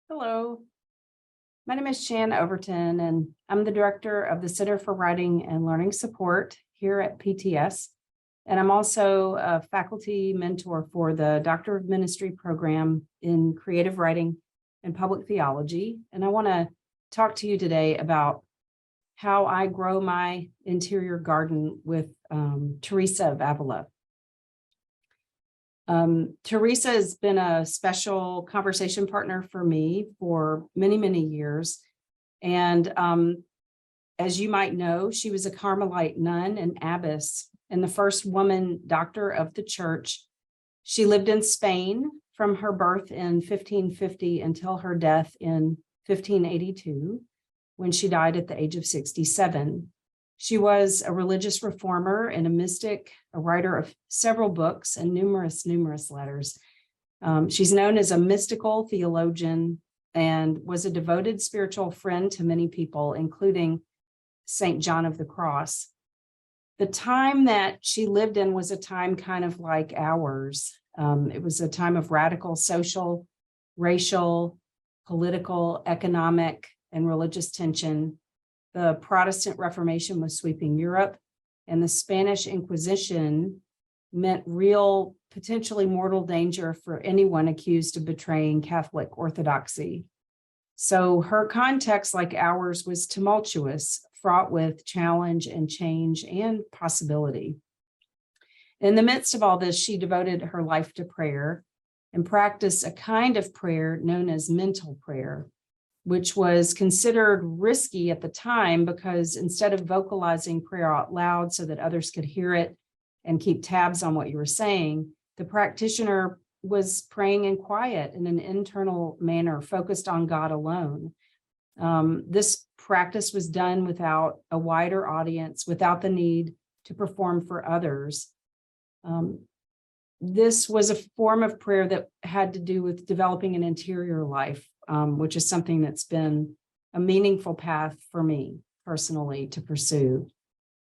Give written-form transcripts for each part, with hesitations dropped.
Hello, my name is Shan Overton, and I'm the director of the Center for Writing and Learning Support here at PTS. And I'm also a faculty mentor for the Doctor of Ministry program in creative writing and public theology. And I want to talk to you today about how I grow my interior garden with Teresa of Avila. Teresa has been a special conversation partner for me for many, many years. And as you might know, she was a Carmelite nun and abbess and the first woman doctor of the church. She lived in Spain from her birth in 1550 until her death in 1582, when she died at the age of 67. She was a religious reformer and a mystic, a writer of several books and numerous letters. She's known as a mystical theologian and was a devoted spiritual friend to many people, including St. John of the Cross. The time that she lived in was a time kind of like ours. It was a time of radical social, racial, political, economic, and religious tension. The Protestant Reformation was sweeping Europe, and the Spanish Inquisition meant real, potentially mortal danger for anyone accused of betraying Catholic orthodoxy. So her context, like ours, was tumultuous, fraught with challenge and change and possibility. In the midst of all this, she devoted her life to prayer and practiced a kind of prayer known as mental prayer, which was considered risky at the time because instead of vocalizing prayer out loud so that others could hear it and keep tabs on what you were saying, the practitioner was praying in quiet in an internal manner, focused on God alone. This practice was done without a wider audience, without the need to perform for others. This was a form of prayer that had to do with developing an interior life, which is something that's been a meaningful path for me personally to pursue.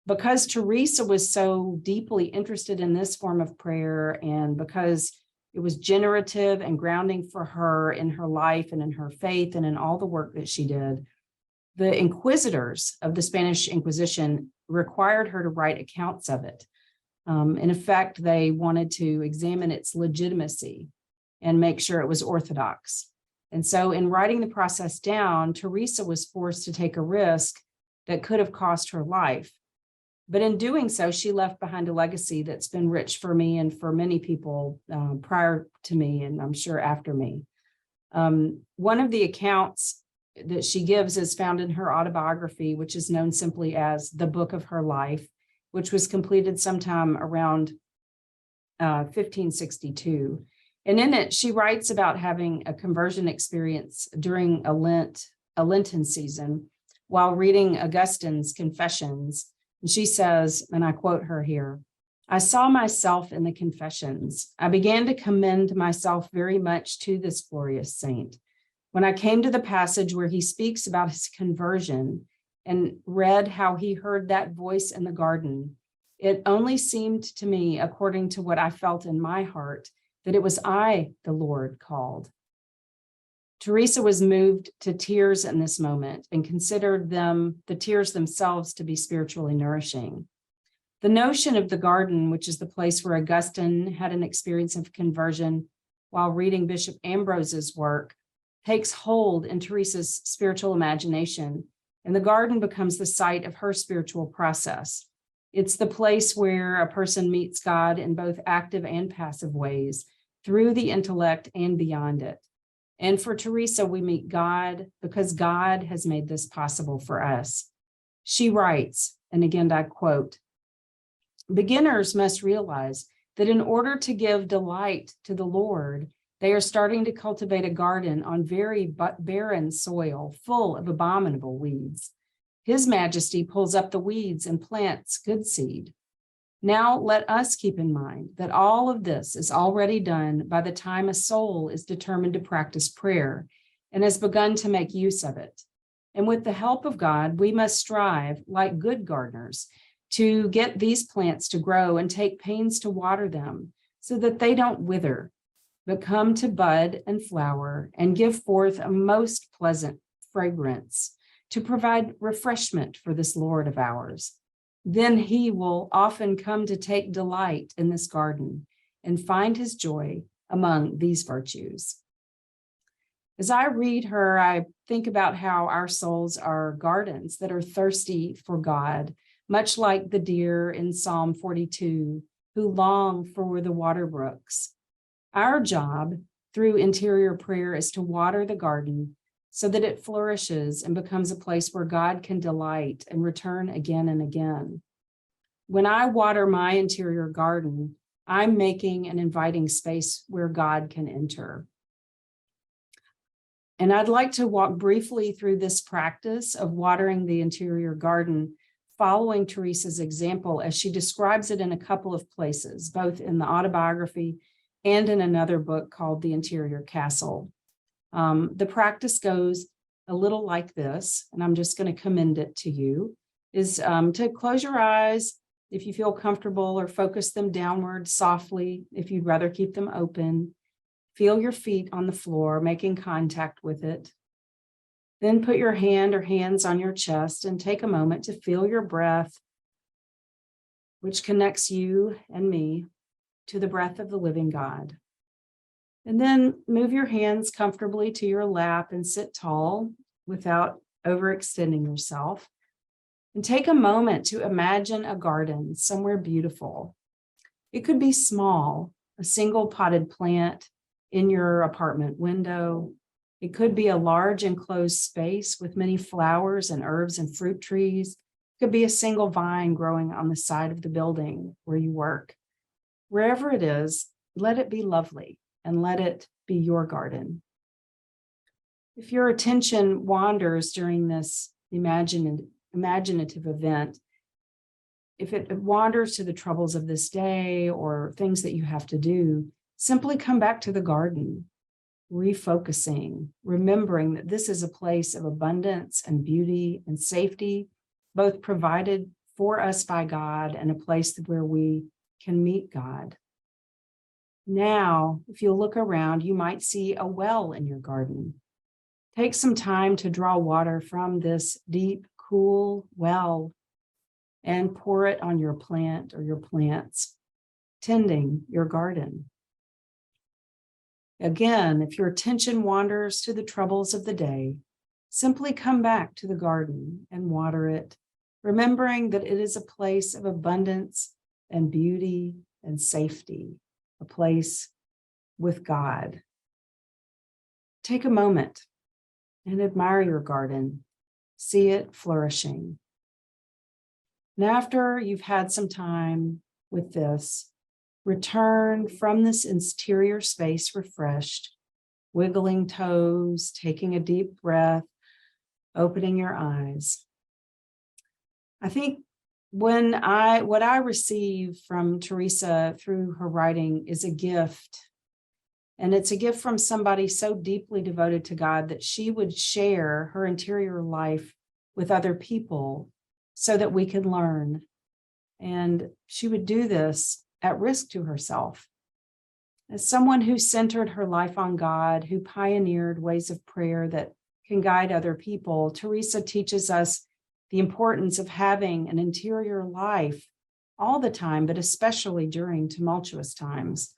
Because Teresa was so deeply interested in this form of prayer, and because it was generative and grounding for her in her life and in her faith and in all the work that she did, the inquisitors of the Spanish Inquisition required her to write accounts of it. In effect, they wanted to examine its legitimacy and make sure it was orthodox. And so in writing the process down, Teresa was forced to take a risk that could have cost her life. But in doing so, she left behind a legacy that's been rich for me and for many people prior to me, and I'm sure after me. One of the accounts that she gives is found in her autobiography, which is known simply as the Book of Her Life, which was completed sometime around 1562. And in it, she writes about having a conversion experience during a Lenten season while reading Augustine's Confessions. And she says, and I quote her here, "I saw myself in the Confessions. I began to commend myself very much to this glorious saint. When I came to the passage where he speaks about his conversion and read how he heard that voice in the garden, it only seemed to me, according to what I felt in my heart, that it was I the Lord called." Teresa was moved to tears in this moment and considered the tears themselves, to be spiritually nourishing. The notion of the garden, which is the place where Augustine had an experience of conversion while reading Bishop Ambrose's work, takes hold in Teresa's spiritual imagination, and the garden becomes the site of her spiritual process. It's the place where a person meets God in both active and passive ways, through the intellect and beyond it. And for Teresa, we meet God because God has made this possible for us. She writes, and again, I quote, "Beginners must realize that in order to give delight to the Lord, they are starting to cultivate a garden on very barren soil, full of abominable weeds. His Majesty pulls up the weeds and plants good seed. Now let us keep in mind that all of this is already done by the time a soul is determined to practice prayer and has begun to make use of it. And with the help of God, we must strive, like good gardeners, to get these plants to grow and take pains to water them so that they don't wither. but come to bud and flower and give forth a most pleasant fragrance to provide refreshment for this Lord of ours. Then he will often come to take delight in this garden and find his joy among these virtues. As I read her, I think about how our souls are gardens that are thirsty for God, much like the deer in Psalm 42, who long for the water brooks. Our job through interior prayer is to water the garden so that it flourishes and becomes a place where God can delight and return again and again. When I water my interior garden, I'm making an inviting space where God can enter. And I'd like to walk briefly through this practice of watering the interior garden, following Teresa's example as she describes it in a couple of places, both in the autobiography and in another book called The Interior Castle. The practice goes a little like this, and I'm just going to commend it to you, is to close your eyes if you feel comfortable, or focus them downward softly if you'd rather keep them open. Feel your feet on the floor, making contact with it. Then put your hand or hands on your chest and take a moment to feel your breath, which connects you and me to the breath of the living God. And then move your hands comfortably to your lap and sit tall without overextending yourself. And take a moment to imagine a garden somewhere beautiful. It could be small, a single potted plant in your apartment window. It could be a large enclosed space with many flowers and herbs and fruit trees. It could be a single vine growing on the side of the building where you work. Wherever it is, let it be lovely and let it be your garden. If your attention wanders during this imaginative event, if it wanders to the troubles of this day or things that you have to do, simply come back to the garden, refocusing, remembering that this is a place of abundance and beauty and safety, both provided for us by God and a place where we can meet God. Now, if you look around, you might see a well in your garden. Take some time to draw water from this deep, cool well and pour it on your plant or your plants, tending your garden. Again, if your attention wanders to the troubles of the day, simply come back to the garden and water it, remembering that it is a place of abundance and beauty and safety, a place with God. Take a moment and admire your garden. See it flourishing. And after you've had some time with this, return from this interior space refreshed, wiggling toes, taking a deep breath, opening your eyes. I think what I receive from Teresa through her writing is a gift. And it's a gift from somebody so deeply devoted to God that she would share her interior life with other people so that we can learn. And she would do this at risk to herself. As someone who centered her life on God, who pioneered ways of prayer that can guide other people, Teresa teaches us the importance of having an interior life all the time, but especially during tumultuous times.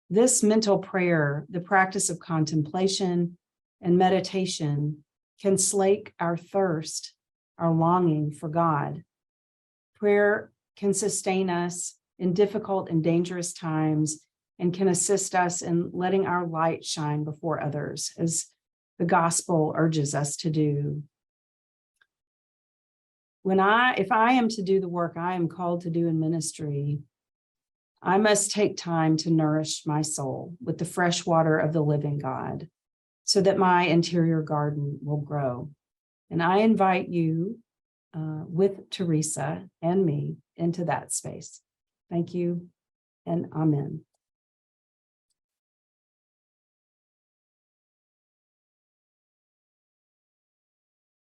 This mental prayer, the practice of contemplation and meditation, can slake our thirst, our longing for God. Prayer can sustain us in difficult and dangerous times and can assist us in letting our light shine before others, as the gospel urges us to do. If I am to do the work I am called to do in ministry, I must take time to nourish my soul with the fresh water of the living God so that my interior garden will grow. And I invite you with Teresa and me into that space. Thank you and amen.